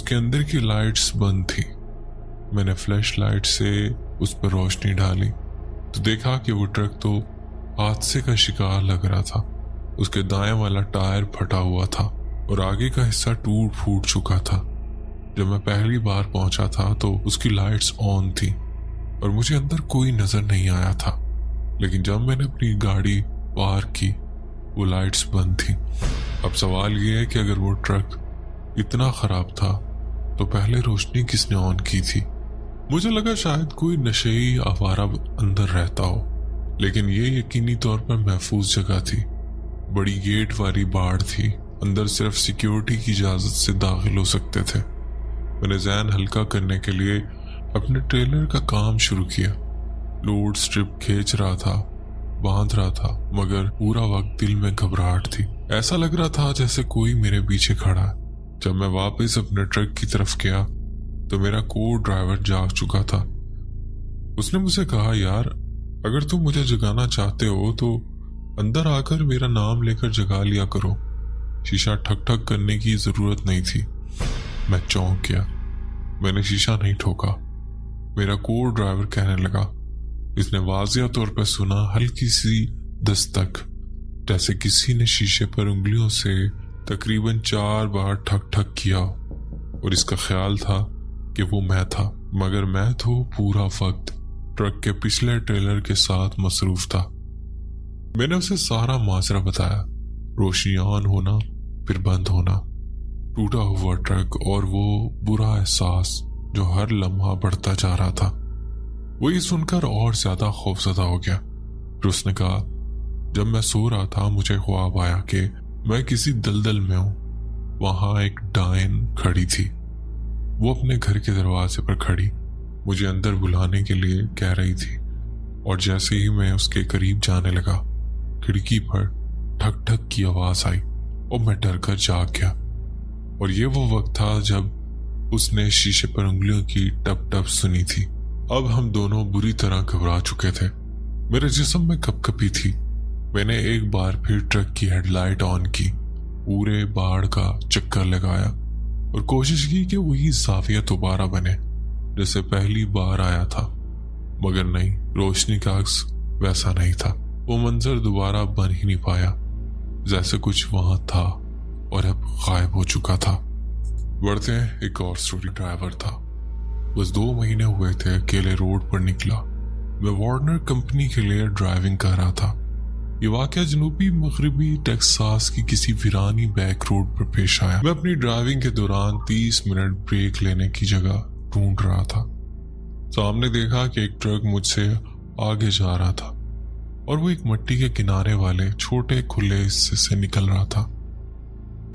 کے اندر کی لائٹس بند تھی۔ میں نے فلیش لائٹ سے اس پر روشنی ڈالی تو دیکھا کہ وہ ٹرک تو حادثے کا شکار لگ رہا تھا۔ اس کے دائیں والا ٹائر پھٹا ہوا تھا اور آگے کا حصہ ٹوٹ پھوٹ چکا تھا۔ جب میں پہلی بار پہنچا تھا تو اس کی لائٹس آن تھی اور مجھے اندر کوئی نظر نہیں آیا تھا، لیکن جب میں نے اپنی گاڑی پارک کی وہ لائٹس بند تھی۔ اب سوال یہ ہے کہ اگر وہ ٹرک اتنا خراب تھا تو پہلے روشنی کس نے آن کی تھی؟ مجھے لگا شاید کوئی نشئی آوارہ اندر رہتا ہو، لیکن یہ یقینی طور پر محفوظ جگہ تھی۔ بڑی گیٹ والی باڑ تھی، اندر صرف سیکیورٹی کی اجازت سے داخل ہو سکتے تھے۔ میں نے ذہن ہلکا کرنے کے لیے اپنے ٹریلر کا کام شروع کیا۔ لوڈ سٹرپ کھینچ رہا تھا، باندھ رہا تھا، مگر پورا وقت دل میں گھبراہٹ تھی۔ ایسا لگ رہا تھا جیسے کوئی میرے پیچھے کھڑا ہے۔ جب میں واپس اپنے ٹرک کی طرف گیا تو میرا کو ڈرائیور جاگ چکا تھا۔ اس نے مجھے کہا، یار اگر تم مجھے جگانا چاہتے ہو تو اندر آ کر میرا نام لے کر جگا لیا کرو، شیشہ ٹھک ٹھک کرنے کی ضرورت نہیں تھی۔ میں چونک گیا۔ میں نے شیشہ نہیں ٹھوکا۔ میرا کو ڈرائیور کہنے لگا۔ اس نے واضح طور پر سنا، ہلکی سی دستک، جیسے کسی نے شیشے پر انگلیوں سے تقریباً 4 بار ٹھک ٹھک کیا، اور اس کا خیال تھا کہ وہ میں تھا، مگر میں تو پورا وقت ٹرک کے پچھلے ٹریلر کے ساتھ مصروف تھا۔ میں نے اسے سارا ماجرا بتایا، روشنی آن ہونا پھر بند ہونا، ٹوٹا ہوا ٹرک اور وہ برا احساس جو ہر لمحہ بڑھتا جا رہا تھا۔ وہ یہ سن کر اور زیادہ خوفزدہ ہو گیا۔ پھر اس نے کہا، جب میں سو رہا تھا مجھے خواب آیا کہ میں کسی دلدل میں ہوں۔ وہاں ایک ڈائن کھڑی تھی، وہ اپنے گھر کے دروازے پر کھڑی مجھے اندر بلانے کے لیے کہہ رہی تھی، اور جیسے ہی میں اس کے قریب جانے لگا کھڑکی پر ٹھک ٹھک کی آواز آئی اور میں ڈر کر جاگ گیا۔ اور یہ وہ وقت تھا جب اس نے شیشے پر انگلیوں کی ٹپ ٹپ سنی تھی۔ اب ہم دونوں بری طرح گھبرا چکے تھے۔ میرے جسم میں کپ کپی تھی۔ میں نے ایک بار پھر ٹرک کی ہیڈ لائٹ آن کی، پورے باڑ کا چکر لگایا اور کوشش کی کہ وہی زاویہ دوبارہ بنے جیسے پہلی بار آیا تھا، مگر نہیں، روشنی کا عکس ویسا نہیں تھا۔ وہ منظر دوبارہ بن ہی نہیں پایا، جیسے کچھ وہاں تھا اور اب غائب ہو چکا تھا۔ بڑھتے ہیں ایک اور سٹوری۔ ڈرائیور تھا، بس 2 مہینے ہوئے تھے اکیلے روڈ پر نکلا۔ میں وارنر کمپنی کے لیے ڈرائیونگ کر رہا تھا۔ یہ واقعہ جنوبی مغربی ٹیکساس کی کسی ویرانی بیک روڈ پر پیش آیا۔ میں اپنی ڈرائیونگ کے دوران 30 منٹ بریک لینے کی جگہ ڈھونڈ رہا تھا۔ سامنے دیکھا کہ ایک ٹرک مجھ سے آگے جا رہا تھا اور وہ ایک مٹی کے کنارے والے چھوٹے کھلے حصے سے نکل رہا تھا،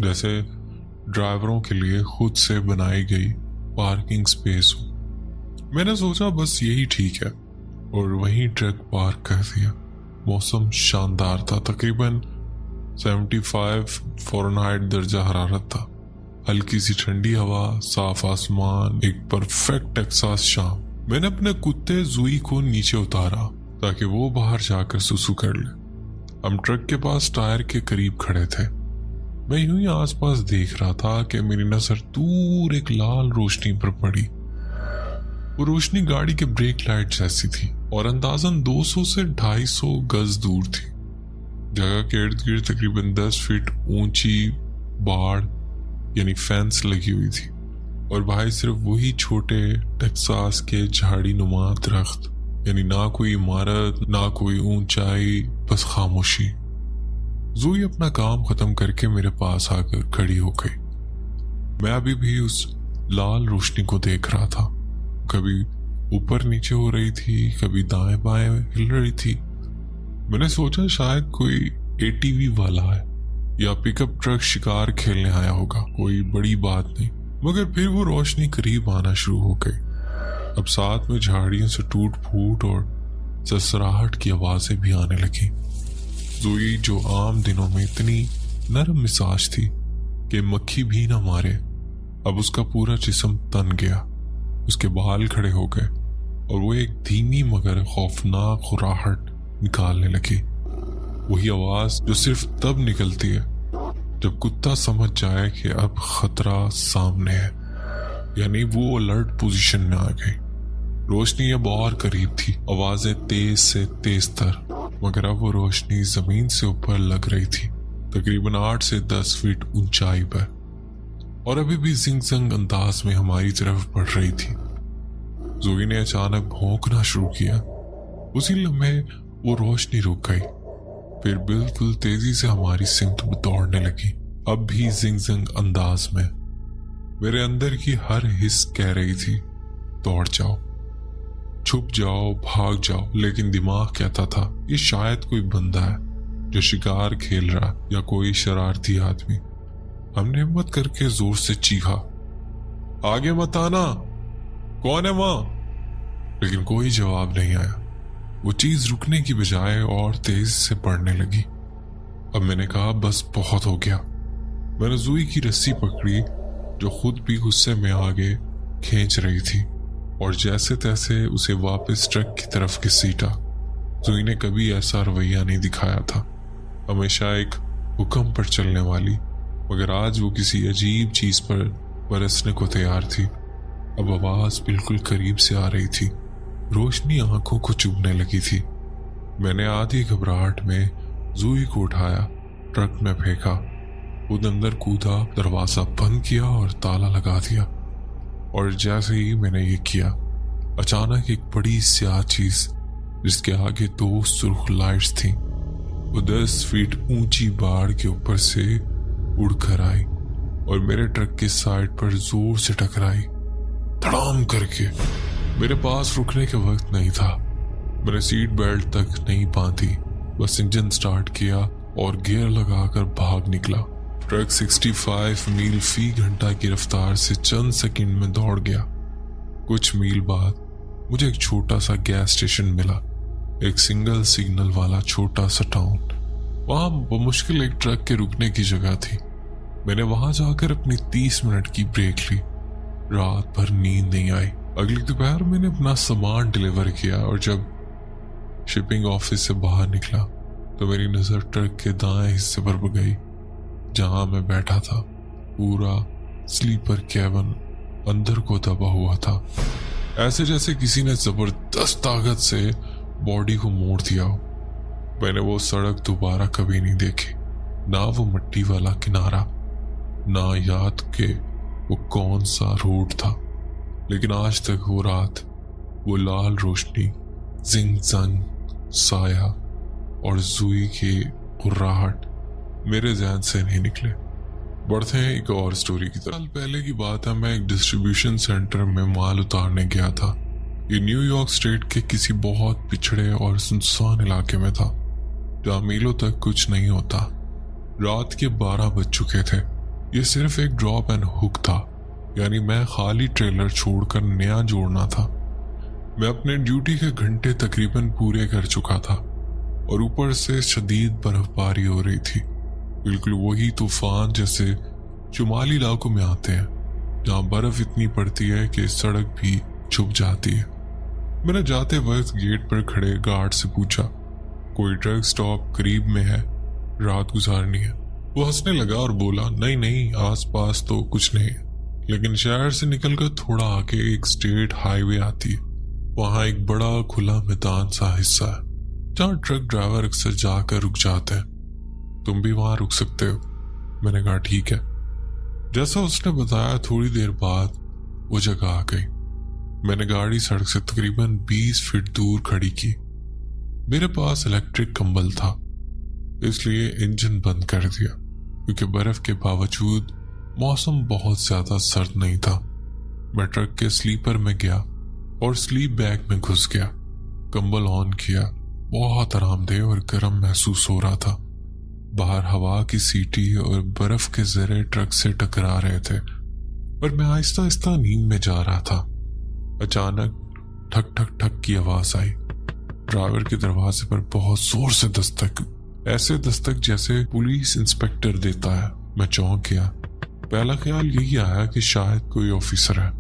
جیسے ڈرائیوروں کے لیے خود سے بنائی گئی پارکنگ سپیس ہو۔ میں نے سوچا بس یہی ٹھیک ہے، اور وہیں ٹرک پارک کر دیا۔ موسم شاندار تھا، تقریباً 75 فارنہائٹ درجہ حرارت تھا، ہلکی سی ٹھنڈی ہوا، صاف آسمان، ایک پرفیکٹ ٹیکساس شام۔ میں نے اپنے کتے زوئی کو نیچے اتارا تاکہ وہ باہر جا کر سسو کر لے۔ ہم ٹرک کے پاس ٹائر کے قریب کھڑے تھے۔ میں یوں ہی آس پاس دیکھ رہا تھا کہ میری نظر دور ایک لال روشنی پر پڑی۔ وہ روشنی گاڑی کے بریک لائٹ جیسی تھی اور اندازاً 200 سے 250 گز دور تھی۔ جگہ کے ارد گرد تقریباً 10 فٹ اونچی باڑ یعنی فینس لگی ہوئی تھی، اور باہر صرف وہی چھوٹے ٹیکساس کے جھاڑی نما درخت، یعنی نہ کوئی عمارت نہ کوئی اونچائی، بس خاموشی۔ زوئی اپنا کام ختم کر کے میرے پاس آ کر کھڑی ہو گئی۔ میں ابھی بھی اس لال روشنی کو دیکھ رہا تھا، کبھی اوپر نیچے ہو رہی تھی، کبھی دائیں بائیں ہل رہی تھی۔ میں نے سوچا شاید کوئی ATV والا ہے یا پک اپ ٹرک شکار کھیلنے آیا ہوگا، کوئی بڑی بات نہیں۔ مگر پھر وہ روشنی قریب آنا شروع ہو گئی۔ اب ساتھ میں جھاڑیوں سے ٹوٹ پھوٹ اور سسراہٹ کی آوازیں بھی آنے لگی۔ زوئی جو عام دنوں میں اتنی نرم مزاج تھی کہ مکھی بھی نہ مارے، اب اس کا پورا جسم تن گیا، اس کے بال کھڑے ہو گئے اور وہ ایک دھیمی مگر خوفناک خراہٹ نکالنے لگی۔ وہی آواز جو صرف تب نکلتی ہے جب کتا سمجھ جائے کہ اب خطرہ سامنے ہے۔ यानी वो अलर्ट पोजीशन में आ गई। रोशनी अब और करीब थी, आवाजें तेज से तेज तर, मगर अब वो रोशनी जमीन से ऊपर लग रही थी, तकरीबन 8 से 10 फीट ऊंचाई पर, और अभी भी जिंग अंदाज में हमारी तरफ बढ़ रही थी। जोई ने अचानक भौंकना शुरू किया। उसी लम्हे वो रोशनी रुक गई, फिर बिल्कुल तेजी से हमारी सिमत दौड़ने लगी, अब भी जिंग अंदाज में। मेरे अंदर की हर हिस्स कह रही थी दौड़ जाओ, छुप जाओ, भाग जाओ, लेकिन दिमाग कहता था ये शायद कोई बंदा है जो शिकार खेल रहा, या कोई शरारती आदमी। हमने हिम्मत करके जोर से चीखा, आगे मत आना, कौन है वहां? लेकिन कोई जवाब नहीं आया। वो चीज रुकने की बजाय और तेज से बढ़ने लगी। अब मैंने कहा बस बहुत हो गया। मैंने जोई की रस्सी पकड़ी जो खुद भी गुस्से में आगे खींच रही थी, और जैसे तैसे उसे वापस ट्रक की तरफ घसीटा। जोई ने कभी ऐसा रवैया नहीं दिखाया था, हमेशा एक हुक्म पर चलने वाली, मगर आज वो किसी अजीब चीज पर बरसने को तैयार थी। अब आवाज बिल्कुल करीब से आ रही थी, रोशनी आंखों को चुभने लगी थी। मैंने आधी घबराहट में जोई को उठाया, ट्रक में फेंका, खुद अंदर कूदा, दरवाजा बंद किया और ताला लगा दिया। और जैसे ही मैंने ये किया, अचानक एक बड़ी स्याह चीज जिसके आगे 2 सुर्ख लाइट्स थी, वो 10 फीट ऊंची बाड़ के ऊपर से उड़कर आई और मेरे ट्रक के साइड पर जोर से टकराई, धड़ाम करके। मेरे पास रुकने के वक्त नहीं था, मैंने सीट बेल्ट तक नहीं बांधी, बस इंजन स्टार्ट किया और गियर लगाकर भाग निकला। ट्रक 65 मील फी घंटा की रफ्तार से चंद सेकंड में दौड़ गया। कुछ मील बाद मुझे एक छोटा सा गैस स्टेशन मिला, एक सिंगल सिग्नल वाला छोटा सा टाउन। वहां बमुश्किल एक ट्रक के रुकने की जगह थी। मैंने वहां जाकर अपनी 30 मिनट की ब्रेक ली। रात भर नींद नहीं आई। अगली दोपहर मैंने अपना सामान डिलीवर किया, और जब शिपिंग ऑफिस से बाहर निकला तो मेरी नजर ट्रक के दाएं हिस्से पर गई, जहां मैं बैठा था। पूरा स्लीपर कैबिन अंदर को दबा हुआ था, ऐसे जैसे किसी ने जबरदस्त ताकत से बॉडी को मोड़ दिया हो। मैंने वो सड़क दोबारा कभी नहीं देखी, ना वो मिट्टी वाला किनारा, ना याद के वो कौन सा रोड था। लेकिन आज तक वो रात, वो लाल रोशनी, जिंग साया और जोई की कुर्राहट मेरे ज़हन से नहीं निकले। बढ़ते हैं एक और स्टोरी की तरफ। साल पहले की बात है, मैं एक डिस्ट्रीब्यूशन सेंटर में माल उतारने गया था। ये न्यूयॉर्क स्टेट के किसी बहुत पिछड़े और सुनसान इलाके में था, जहाँ मीलों तक कुछ नहीं होता। रात के 12 बज चुके थे। ये सिर्फ एक ड्रॉप एंड हुक था, यानी मैं खाली ट्रेलर छोड़कर नया जोड़ना था। मैं अपने ड्यूटी के घंटे तकरीबन पूरे कर चुका था, और ऊपर से शदीद बर्फबारी हो रही थी। बिल्कुल वही तूफान जैसे शुमाली इलाकों में आते हैं, जहाँ बर्फ इतनी पड़ती है कि सड़क भी छुप जाती है। मैंने जाते वक्त गेट पर खड़े गार्ड से पूछा, कोई ट्रक स्टॉप करीब में है, रात गुजारनी है। वो हंसने लगा और बोला, नहीं आसपास तो कुछ नहीं है, लेकिन शहर से निकलकर थोड़ा आगे एक स्टेट हाईवे आती है। वहां एक बड़ा खुला मैदान सा हिस्सा है, जहाँ ट्रक ड्राइवर अक्सर जाकर रुक जाते हैं। तुम भी वहां रुक सकते हो। मैंने कहा ठीक है। जैसा उसने बताया, थोड़ी देर बाद वो जगह आ गई। मैंने गाड़ी सड़क से तकरीबन 20 फीट दूर खड़ी की। मेरे पास इलेक्ट्रिक कंबल था, इसलिए इंजन बंद कर दिया, क्योंकि बर्फ के बावजूद मौसम बहुत ज्यादा सर्द नहीं था। मैं ट्रक के स्लीपर में गया और स्लीप बैग में घुस गया। कंबल ऑन किया, बहुत आरामदेह और गर्म महसूस हो रहा था। बाहर हवा की सीटी और बर्फ के जरे ट्रक से टकरा रहे थे, पर मैं आहिस्ता आहिस्ता नींद में जा रहा था। अचानक ठक ठक ठक की आवाज आई। ड्राइवर के दरवाजे पर बहुत जोर से दस्तक, ऐसे दस्तक जैसे पुलिस इंस्पेक्टर देता है। मैं चौंक गया। पहला ख्याल यही आया कि शायद कोई ऑफिसर है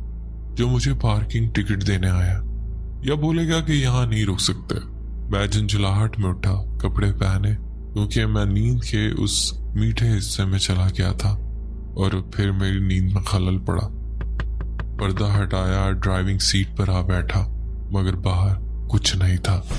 जो मुझे पार्किंग टिकट देने आया, या बोलेगा कि यहाँ नहीं रुक सकते। मैं झंझलाहट में उठा, कपड़े पहने, क्योंकि मैं नींद के उस मीठे हिस्से में चला गया था, और फिर मेरी नींद में खलल पड़ा। पर्दा हटाया, ड्राइविंग सीट पर आ बैठा, मगर बाहर कुछ नहीं था।